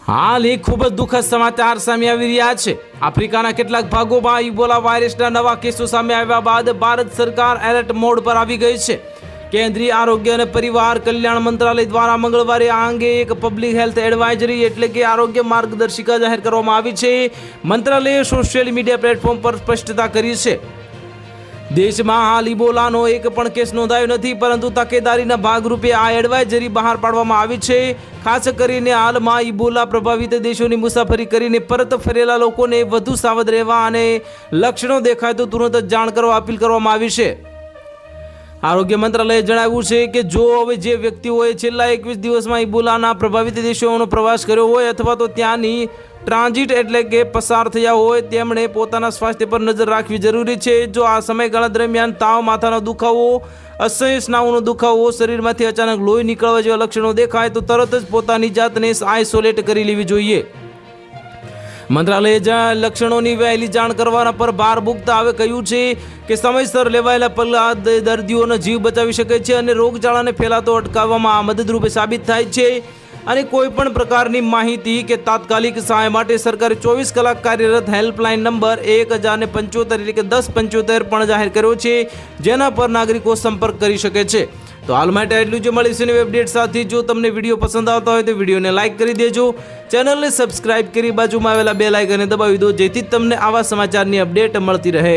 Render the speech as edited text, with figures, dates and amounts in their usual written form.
હાલ એક ખૂબ જ દુઃખદ સમાચાર સામે આવી રહ્યા છે। આફ્રિકાના કેટલાક ભાગોમાં ઇબોલા વાયરસના નવા કેસો સામે આવ્યા બાદ ભારત સરકાર એલર્ટ મોડ પર આવી ગઈ છે। કેન્દ્રીય આરોગ્ય અને પરિવાર કલ્યાણ મંત્રાલય દ્વારા મંગળવારે આ અંગે એક પબ્લિક હેલ્થ એડવાઇઝરી એટલે કે આરોગ્ય માર્ગદર્શિકા જાહેર કરવામાં આવી છે। મંત્રાલયે સોશિયલ મીડિયા પ્લેટફોર્મ પર સ્પષ્ટતા કરી છે। દેશમાં હાલ ઇબોલાનો એક પણ કેસ નોંધાયો નથી, પરંતુ તકેદારીના ભાગરૂપે આ એડવાઇઝરી બહાર પાડવામાં આવી છે। ખાસ કરીને હાલમાં ઇબોલા પ્રભાવિત દેશોની મુસાફરી કરીને પરત ફરેલા લોકોને વધુ સાવધ રહેવા અને લક્ષણો દેખાય તો તુરંત જ જાણ કરવા અપીલ કરવામાં આવી છે। આરોગ્ય મંત્રાલયે જણાવ્યું છે કે જો હવે જે વ્યક્તિઓએ છેલ્લા 21 દિવસમાં ઇબોલાના પ્રભાવિત દેશોનો પ્રવાસ કર્યો હોય અથવા તો ત્યાંની ટ્રાન્ઝિટ એટલે કે પસાર થયા હોય તેમણે પોતાના સ્વાસ્થ્ય પર નજર રાખવી જરૂરી છે। જો આ સમયગાળા દરમિયાન તાવ, માથાનો દુખાવો, અસહ્ય સ્નાયુનો દુખાવો, શરીરમાંથી અચાનક લોહી નીકળવા જેવા લક્ષણો દેખાય તો તરત જ પોતાની જાતને આઇસોલેટ કરી લેવી જોઈએ। મંત્રાલયે લક્ષણોની વહેલી જાણ કરવાના પર ભાર મૂકતા હવે કહ્યું છે કે સમયસર લેવાયેલા પગલાં દર્દીઓનો જીવ બચાવી શકે છે અને રોગચાળાને ફેલાતો અટકાવવામાં મદદરૂપ સાબિત થાય છે। અને કોઈ પણ પ્રકારની માહિતી કે તાત્કાલિક સહાય માટે સરકારે 24 કલાક કાર્યરત હેલ્પલાઇન નંબર 1075 એટલે કે 1075 પણ જાહેર કર્યો છે, જેના પર નાગરિકો સંપર્ક કરી શકે છે। તો હાલ માટે એટલું જ। મળીશું નવી અપડેટ સાથે। જો તમને વિડીયો પસંદ આવતા હોય તો વિડીયોને લાઇક કરી દેજો, ચેનલને સબસ્ક્રાઇબ કરી બાજુમાં આવેલા બેલ આઇકનને દબાવી દો, જેથી તમને આવા સમાચારની અપડેટ મળતી રહે।